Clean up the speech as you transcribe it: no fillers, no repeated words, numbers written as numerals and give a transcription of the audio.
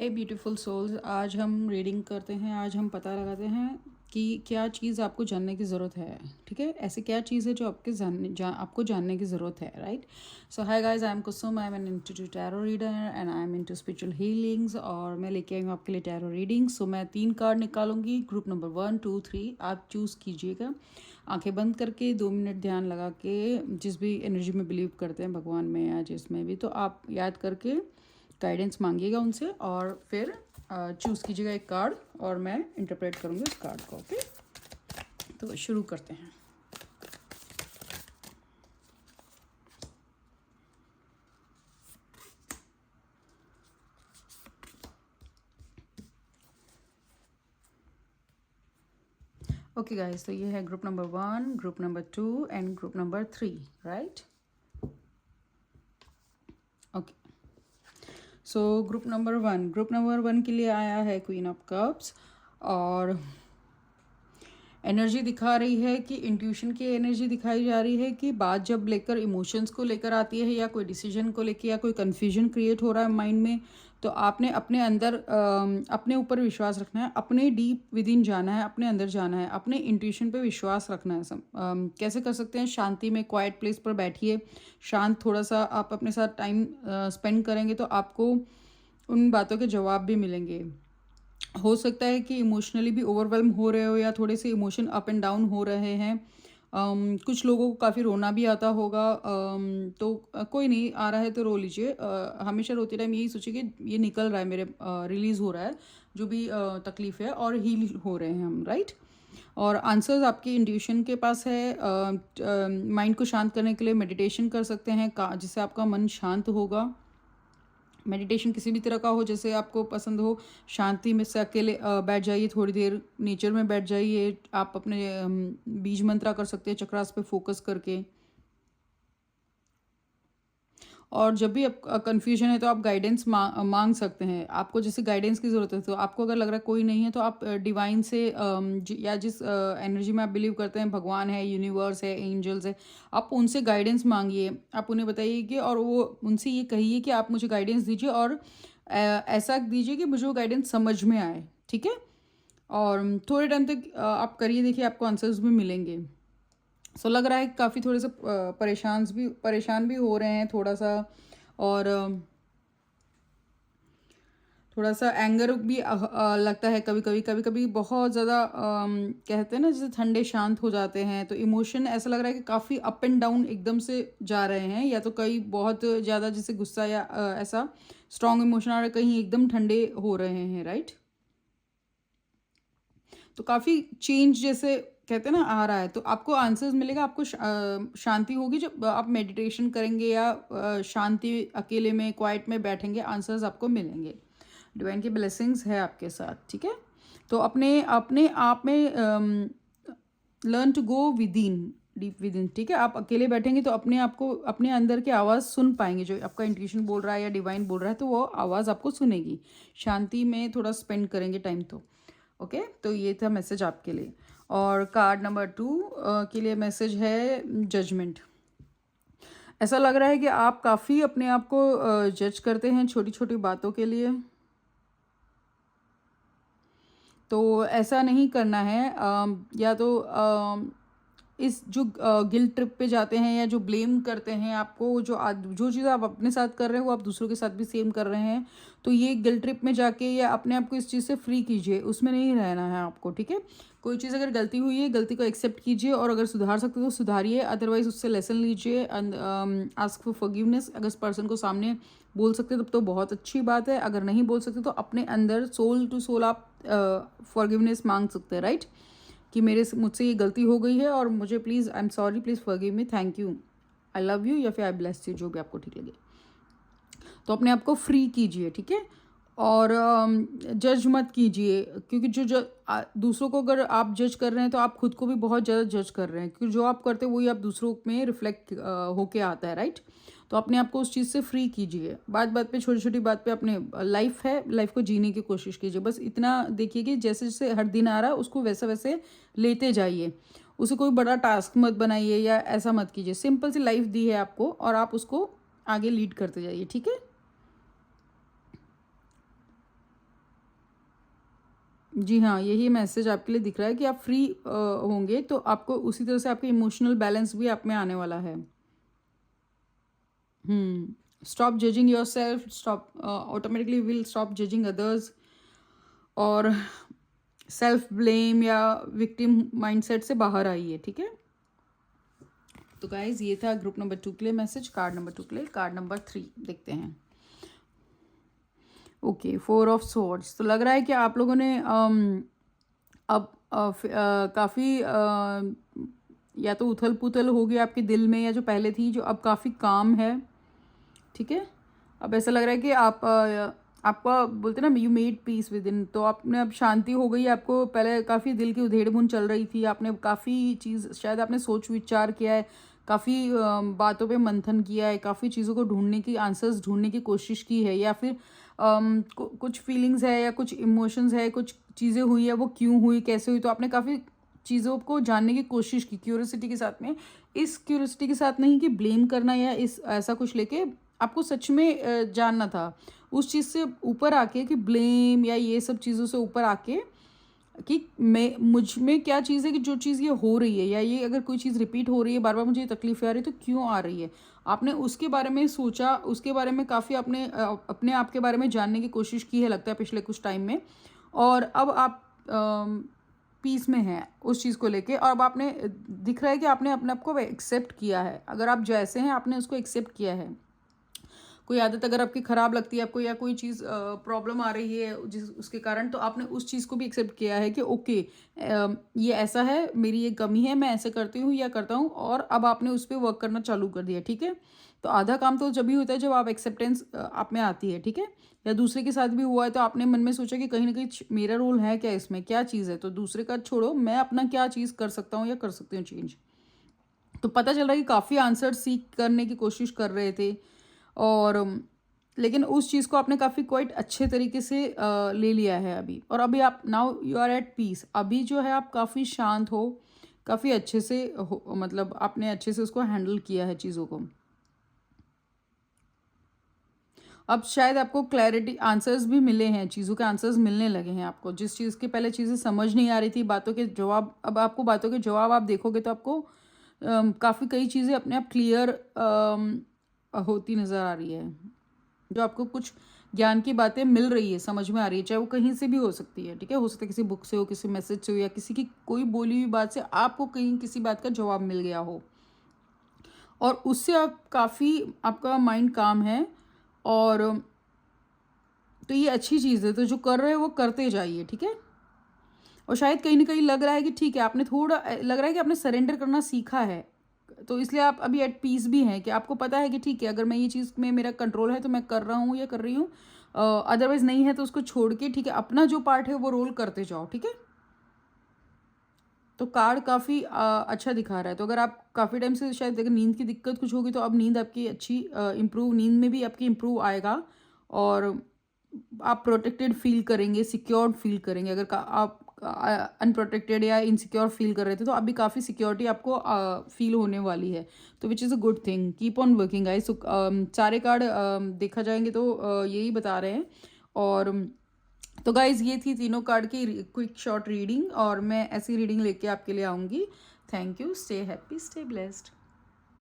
A beautiful souls, आज हम reading करते हैं। आज हम पता लगाते हैं कि क्या चीज़ आपको जानने की ज़रूरत है। ठीक है, ऐसी क्या चीज़ है जो आपको जानने की ज़रूरत है, right. So hi guys, I am Kusum, I am an into tarot reader and I am into spiritual healings, और मैं लेके आई हूँ आपके लिए टैरो रीडिंग्स। सो मैं 3 कार्ड निकालूंगी, ग्रुप नंबर 1, 2, 3 आप चूज़ कीजिएगा। आंखें बंद करके 2 मिनट ध्यान लगा के, जिस भी एनर्जी में बिलीव करते हैं, भगवान में या जिसमें भी, तो आप याद करके गाइडेंस मांगिएगा उनसे और फिर चूज़ कीजिएगा एक कार्ड और मैं इंटरप्रेट करूँगी उस कार्ड को। ओके, तो शुरू करते हैं। ओके गाइस, तो ये है group number 1, group number 2 and group number 3, right. Okay, so group number 1 के लिए आया है क्वीन ऑफ कप्स, और एनर्जी दिखा रही है कि इंट्यूशन की एनर्जी दिखाई जा रही है कि बात जब लेकर इमोशंस को लेकर आती है या कोई डिसीजन को लेकर या कोई कन्फ्यूजन क्रिएट हो रहा है माइंड में, तो आपने अपने अंदर अपने ऊपर विश्वास रखना है, अपने डीप विद इन जाना है, अपने अंदर जाना है, अपने इंट्यूशन पे विश्वास रखना है। कैसे कर सकते हैं? शांति में क्वाइट प्लेस पर बैठिए, शांत थोड़ा सा आप अपने साथ टाइम स्पेंड करेंगे तो आपको उन बातों के जवाब भी मिलेंगे। हो सकता है कि इमोशनली भी ओवरवेल्म हो रहे हो या थोड़े से इमोशन अप एंड डाउन हो रहे हैं। कुछ लोगों को काफ़ी रोना भी आता होगा। तो कोई नहीं, आ रहा है तो रो लीजिए। हमेशा रोते टाइम यही सोचिए कि ये निकल रहा है मेरे, रिलीज़ हो रहा है जो भी तकलीफ़ है, और हील हो रहे हैं हम, राइट। और आंसर्स आपकी इंट्यूशन के पास है। माइंड को शांत करने के लिए मेडिटेशन कर सकते हैं जिससे आपका मन शांत होगा। मेडिटेशन किसी भी तरह का हो, जैसे आपको पसंद हो। शांति में से अकेले बैठ जाइए, थोड़ी देर नेचर में बैठ जाइए। आप अपने बीज मंत्रा कर सकते हैं चक्रास पे फोकस करके। और जब भी आप कन्फ्यूजन है तो आप गाइडेंस मांग सकते हैं। आपको जैसे गाइडेंस की ज़रूरत है, तो आपको अगर लग रहा है कोई नहीं है, तो आप डिवाइन से या जिस एनर्जी में आप बिलीव करते हैं, भगवान है, यूनिवर्स है, एंजल्स है, आप उनसे गाइडेंस मांगिए। आप उन्हें बताइए कि, और वो उनसे ये कहिए कि आप मुझे गाइडेंस दीजिए, और ऐसा दीजिए कि मुझे वो गाइडेंस समझ में आए। ठीक है, और थोड़े टाइम तक आप करिए, देखिए आपको आंसर्स भी मिलेंगे। सो लग रहा है कि काफ़ी थोड़े से परेशान भी हो रहे हैं थोड़ा सा, और थोड़ा सा एंगर भी लगता है कभी कभी बहुत ज़्यादा। कहते हैं ना, जैसे ठंडे शांत हो जाते हैं, तो इमोशन ऐसा लग रहा है कि काफ़ी अप एंड डाउन एकदम से जा रहे हैं, या तो कहीं बहुत ज़्यादा जैसे गुस्सा या ऐसा स्ट्रॉन्ग इमोशन आ रहा है, कहीं एकदम ठंडे हो रहे हैं, राइट। तो काफ़ी चेंज जैसे कहते हैं ना आ रहा है, तो आपको आंसर्स मिलेगा। आपको शांति होगी जब आप मेडिटेशन करेंगे या शांति अकेले में क्वाइट में बैठेंगे, आंसर्स आपको मिलेंगे। डिवाइन की ब्लेसिंग्स है आपके साथ, ठीक है। तो अपने अपने आप में learn to go within, deep within. ठीक है, आप अकेले बैठेंगे तो अपने आप को, अपने अंदर की आवाज़ सुन पाएंगे, जो आपका इंट्यूशन बोल रहा है या डिवाइन बोल रहा है, तो वो आवाज़ आपको सुनेगी। शांति में थोड़ा स्पेंड करेंगे टाइम, तो ओके। तो ये था मैसेज आपके लिए। और कार्ड नंबर 2 के लिए मैसेज है जजमेंट। ऐसा लग रहा है कि आप काफ़ी अपने आप को जज करते हैं छोटी छोटी बातों के लिए, तो ऐसा नहीं करना है। या तो इस जो गिल्ट ट्रिप पे जाते हैं या जो ब्लेम करते हैं आपको, जो चीज़ आप अपने साथ कर रहे हैं वो आप दूसरों के साथ भी सेम कर रहे हैं, तो ये गिल्ट ट्रिप में जाके या अपने आप को इस चीज़ से फ्री कीजिए, उसमें नहीं रहना है आपको। ठीक है, कोई चीज़ अगर गलती हुई है, गलती को एक्सेप्ट कीजिए, और अगर सुधार सकते तो सुधारिए, अदरवाइज उससे लेसन लीजिए। Ask for forgiveness. अगर इस पर्सन को सामने बोल सकते तब तो बहुत अच्छी बात है, अगर नहीं बोल सकते तो अपने अंदर सोल टू सोल आप फॉरगिवनेस मांग सकते हैं, राइट। कि मुझसे ये गलती हो गई है और मुझे please, I am sorry, please forgive me, thank you, I love you, या फिर आई ब्लेस यू, जो भी आपको ठीक लगे। तो अपने आप को फ्री कीजिए, ठीक है। और जज मत कीजिए, क्योंकि दूसरों को अगर आप जज कर रहे हैं तो आप खुद को भी बहुत ज़्यादा जज कर रहे हैं, क्योंकि जो आप करते हैं वही आप दूसरों में रिफ्लेक्ट होके आता है, राइट। तो अपने आप को उस चीज़ से फ्री कीजिए। बात बात पे, छोटी छोटी बात पे अपने लाइफ है, लाइफ को जीने की कोशिश कीजिए। बस इतना देखिए कि जैसे जैसे हर दिन आ रहा है उसको वैसे वैसे लेते जाइए। उसे कोई बड़ा टास्क मत बनाइए या ऐसा मत कीजिए। सिंपल सी लाइफ दी है आपको और आप उसको आगे लीड करते जाइए, ठीक है। जी हाँ, यही मैसेज आपके लिए दिख रहा है कि आप फ्री होंगे तो आपको उसी तरह से आपका इमोशनल बैलेंस भी आप में आने वाला है। Stop judging yourself, stop automatically will stop judging others, और सेल्फ ब्लेम या विक्टिम माइंडसेट से बाहर आइए, ठीक है। तो गाइज ये था ग्रुप नंबर 2 के लिए मैसेज। कार्ड नंबर 2 के लिए कार्ड नंबर 3 देखते हैं। Okay, 4 of swords. तो लग रहा है कि आप लोगों ने अब काफ़ी या तो उथल पुथल हो गई आपके दिल में, या जो पहले थी जो अब काफ़ी काम है, ठीक है। अब ऐसा लग रहा है कि आप आपका बोलते ना you made peace with in, तो आपने अब शांति हो गई आपको। पहले काफ़ी दिल की उधेड़-बुन चल रही थी, आपने काफ़ी चीज़ शायद आपने सोच विचार किया है, काफ़ी बातों पे मंथन किया है, काफ़ी चीज़ों को ढूंढने की आंसर्स ढूंढने की कोशिश की है, या फिर कुछ फीलिंग्स है या कुछ इमोशंस है, कुछ चीज़ें हुई है, वो क्यों हुई, कैसे हुई, तो आपने काफ़ी चीज़ों को जानने की कोशिश की क्यूरियोसिटी के साथ में। इस क्यूरियोसिटी के साथ नहीं कि ब्लेम करना या इस ऐसा कुछ लेके, आपको सच में जानना था उस चीज़ से ऊपर आके, कि ब्लेम या ये सब चीज़ों से ऊपर आके कि मैं मुझ में क्या चीज़ है कि जो चीज़ ये हो रही है, या ये अगर कोई चीज़ रिपीट हो रही है बार बार, मुझे ये तकलीफ आ रही है तो क्यों आ रही है। आपने उसके बारे में सोचा, उसके बारे में काफ़ी आपने अपने आप के बारे में जानने की कोशिश की है लगता है पिछले कुछ टाइम में, और अब आप पीस में हैं उस चीज़ को लेके, और अब आपने दिख रहा है कि आपने अपने आप को एक्सेप्ट किया है। अगर आप जैसे हैं आपने उसको एक्सेप्ट किया है। कोई आदत अगर आपकी ख़राब लगती है आपको, या कोई चीज़ प्रॉब्लम आ रही है जिस उसके कारण, तो आपने उस चीज़ को भी एक्सेप्ट किया है कि ओके ये ऐसा है, मेरी ये कमी है, मैं ऐसे करती हूँ या करता हूँ, और अब आपने उस पर वर्क करना चालू कर दिया, ठीक है। तो आधा काम तो जब भी होता है जब आप एक्सेप्टेंस आप में आती है, ठीक है। या दूसरे के साथ भी हुआ है तो आपने मन में सोचा कि कहीं ना कहीं मेरा रोल है क्या इसमें, क्या चीज़ है, तो दूसरे का छोड़ो, मैं अपना क्या चीज़ कर सकता हूँ या कर सकती हूँ चेंज। तो पता चल रहा है कि काफ़ी आंसर सीख करने की कोशिश कर रहे थे, और लेकिन उस चीज़ को आपने काफ़ी क्वाइट अच्छे तरीके से ले लिया है अभी, और अभी आप now you are at peace. अभी जो है आप काफ़ी शांत हो, काफ़ी अच्छे से हो, मतलब आपने अच्छे से उसको हैंडल किया है चीज़ों को। अब शायद आपको क्लैरिटी आंसर्स भी मिले हैं, चीज़ों के आंसर्स मिलने लगे हैं आपको। जिस चीज़ की पहले चीज़ें समझ नहीं आ रही थी, बातों के जवाब, अब आपको बातों के जवाब आप देखोगे तो आपको काफ़ी कई चीज़ें अपने आप क्लियर होती नज़र आ रही है। जो आपको कुछ ज्ञान की बातें मिल रही है, समझ में आ रही है, चाहे वो कहीं से भी हो सकती है, ठीक है। हो सकता है किसी बुक से हो, किसी मैसेज से हो, या किसी की कोई बोली हुई बात से आपको कहीं किसी बात का जवाब मिल गया हो, और उससे आप काफ़ी, आपका माइंड काम है, और तो ये अच्छी चीज़ है। तो जो कर रहे हो वो करते जाइए, ठीक है। और शायद कहीं ना कहीं लग रहा है कि ठीक है, आपने थोड़ा लग रहा है कि आपने सरेंडर करना सीखा है, तो इसलिए आप अभी एट पीस भी हैं कि आपको पता है कि ठीक है, अगर मैं ये चीज़ में मेरा कंट्रोल है तो मैं कर रहा हूँ या कर रही हूँ, अदरवाइज नहीं है तो उसको छोड़ के, ठीक है, अपना जो पार्ट है वो रोल करते जाओ, ठीक है। तो कार्ड काफ़ी अच्छा दिखा रहा है। तो अगर आप काफ़ी टाइम से शायद अगर नींद की दिक्कत कुछ होगी, तो अब नींद आपकी अच्छी इम्प्रूव, नींद में भी आपकी इम्प्रूव आएगा, और आप प्रोटेक्टेड फील करेंगे, सिक्योर्ड फील करेंगे। अगर आप अनप्रोटेक्टेड या इनसिक्योर फील कर रहे थे, तो अभी काफ़ी सिक्योरिटी आपको फील होने वाली है, तो which is a good thing. Keep on working guys. So सारे कार्ड देखा जाएंगे तो यही बता रहे हैं। और तो गाइज ये थी तीनों कार्ड की क्विक शॉर्ट रीडिंग, और मैं ऐसी रीडिंग लेके आपके लिए आऊँगी। Thank you. Stay happy, stay blessed.